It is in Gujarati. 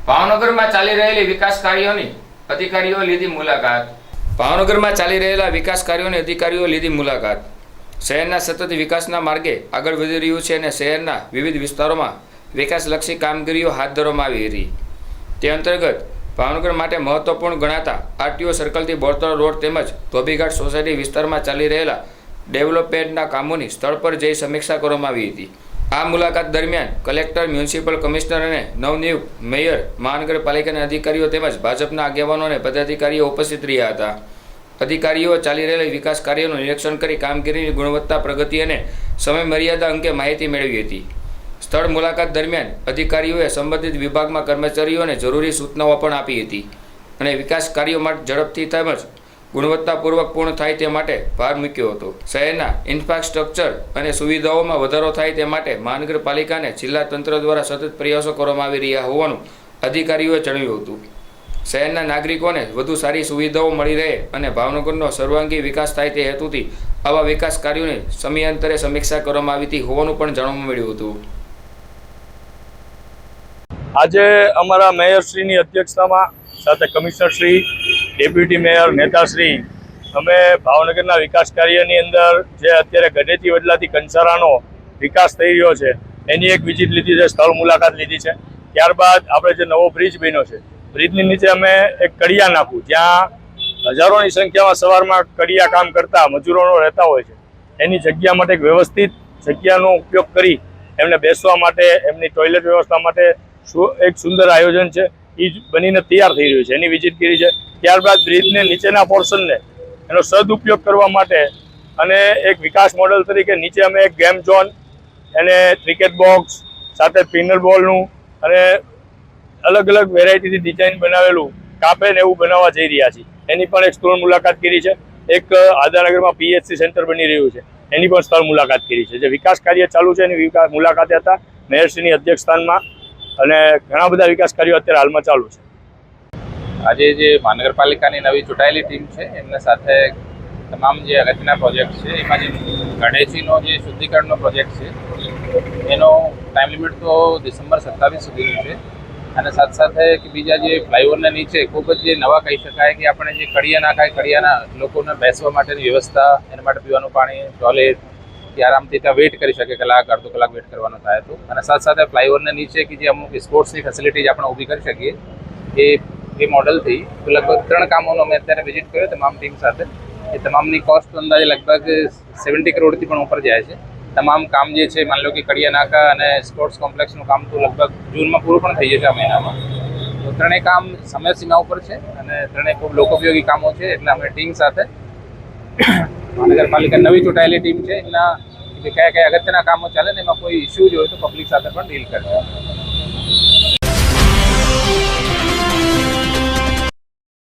ભાવનગરમાં ચાલી રહેલી વિકાસ કાર્યોની અધિકારીઓ લીધી મુલાકાત। ભાવનગરમાં ચાલી રહેલા વિકાસ કાર્યોની અધિકારીઓ લીધી મુલાકાત। શહેરના સતત વિકાસના માર્ગે આગળ વધી રહ્યું છે અને શહેરના વિવિધ વિસ્તારોમાં વિકાસલક્ષી કામગીરીઓ હાથ ધરવામાં આવી હતી। તે અંતર્ગત ભાવનગર માટે મહત્વપૂર્ણ ગણાતા આરટીઓ સર્કલથી બોરતળ રોડ તેમજ ધોબીઘાટ સોસાયટી વિસ્તારમાં ચાલી રહેલા ડેવલપમેન્ટના કામોની સ્થળ પર જઈ સમીક્ષા કરવામાં આવી હતી। આ મુલાકાત દરમિયાન કલેક્ટર, મ્યુનિસિપલ કમિશનર અને નવનિયુક્ત મેયર, મહાનગરપાલિકાના અધિકારીઓ તેમજ ભાજપના આગેવાનો અને પદાધિકારીઓ ઉપસ્થિત રહ્યા હતા। અધિકારીઓ ચાલી રહેલા વિકાસ કાર્યોનું નિરીક્ષણ કરી કામગીરીની ગુણવત્તા, પ્રગતિ અને સમય મર્યાદા અંગે માહિતી મેળવી હતી। સ્થળ મુલાકાત દરમિયાન અધિકારીઓએ સંબંધિત વિભાગમાં કર્મચારીઓને જરૂરી સૂચનાઓ પણ આપી હતી અને વિકાસ કાર્યો માટે ઝડપથી તેમજ ગુણવત્તાપૂર્વક પૂર્ણ થાય તે માટે ભાર મૂક્યો હતો। શહેરના ઇન્ફ્રાસ્ટ્રક્ચર અને સુવિધાઓમાં વધારો થાય તે માટે મહાનગરપાલિકા અને જિલ્લા તંત્ર દ્વારા સતત પ્રયાસો કરવામાં આવી રહ્યા હોવાનું અધિકારીઓએ જણાવ્યું હતું। શહેરના નાગરિકોને વધુ સારી સુવિધાઓ મળી રહે અને ભાવનગરનો સર્વાંગી વિકાસ થાય તે હેતુથી આવા વિકાસ કાર્યોની સમયાંતરે સમીક્ષા કરવામાં આવી હતી હોવાનું પણ જાણવા મળ્યું હતું। આજે અમારા મેયરશ્રીની અધ્યક્ષતામાં સાથે કમિશનરશ્રી, ડેપ્યુટી મેયર, નેતાશ્રી અમે ભાવનગરના વિકાસ કાર્યની અંદર જે અત્યારે ગઢેથી વડલાથી કંસારાનો વિકાસ થઈ રહ્યો છે એની એક વિઝિટ લીધી છે, સ્થળ મુલાકાત લીધી છે। ત્યારબાદ આપણે જે નવો બ્રિજ બન્યો છે, બ્રિજની નીચે અમે એક કડિયા નાખું, જ્યાં હજારોની સંખ્યામાં સવારમાં કડિયા કામ કરતા મજૂરો રહેતા હોય છે, એની જગ્યા માટે એક વ્યવસ્થિત જગ્યાનો ઉપયોગ કરી એમને બેસવા માટે, એમની ટોયલેટ વ્યવસ્થા માટે એક સુંદર આયોજન છે એ બનીને તૈયાર થઈ રહ્યું છે, એની વિઝિટ કરી છે। ત્યારબાદ બ્રિજને નીચેના પોર્શનને એનો સદુપયોગ કરવા માટે અને એક વિકાસ મોડલ તરીકે નીચે અમે એક ગેમ ઝોન, એને ક્રિકેટ બોક્સ સાથે પિનર બોલનું અને અલગ અલગ વેરાયટીથી ડિઝાઇન બનાવેલું કાપે ને એવું બનાવવા જઈ રહ્યા છીએ, એની પણ એક સ્થળ મુલાકાત કરી છે। એક આદાનગરમાં પીએચસી સેન્ટર બની રહ્યું છે, એની પણ સ્થળ મુલાકાત કરી છે। જે વિકાસ કાર્ય ચાલુ છે એની મુલાકાતે હતા મેયરશ્રીની અધ્યક્ષસ્થાનમાં અને ઘણા બધા વિકાસ કાર્યો અત્યારે હાલમાં ચાલુ છે। આજે જે મહાનગરપાલિકાની નવી ચૂંટાયેલી ટીમ છે એમના સાથે તમામ જે અગત્યના પ્રોજેક્ટ છે એમાં જે ગઢેચીનો જે શુદ્ધિકરણનો પ્રોજેક્ટ છે એનો ટાઈમ લિમિટ તો ડિસેમ્બર 27 સુધીનું છે અને સાથે સાથે કે બીજા જે ફ્લાયઓવરના નીચે ખૂબ જ જે નવા કહી શકાય કે આપણે જે કડિયા નાખાય, કડિયાના લોકોને બેસવા માટેની વ્યવસ્થા, એના માટે પીવાનું પાણી, ટોયલેટ, કે આરામથી ત્યાં વેઇટ કરી શકે, કલાક, અડધો કલાક વેઇટ કરવાનો થાય તો, અને સાથે સાથે ફ્લાયઓવરના નીચે કે જે અમુક સ્પોર્ટ્સની ફેસિલિટીઝ આપણે ઊભી કરી શકીએ એ મોડલથી લગભગ 3 કામોનો અમે અત્યારે વિઝિટ કર્યો તમામ ટીમ સાથે। એ તમામની કોસ્ટ અંદાજે લગભગ 70 કરોડથી પણ ઉપર જાય છે। તમામ કામ જે છે, માની લો કે કડિયા નાકા અને સ્પોર્ટ્સ કોમ્પ્લેક્સનું કામ તો લગભગ જૂનમાં પૂરું પણ થઈ જશે આ મહિનામાં। તો 3 કામ સમયસીમા ઉપર છે અને 3 ખૂબ લોકોપયોગી કામો છે, એટલે અમે ટીમ સાથે મહાનગરપાલિકા નવી ચૂંટાયેલી ટીમ છે, એના કયા કયા અગત્યના કામો ચાલે ને એમાં કોઈ ઇસ્યુ હોય તો પબ્લિક સાથે પણ ડીલ કરશે।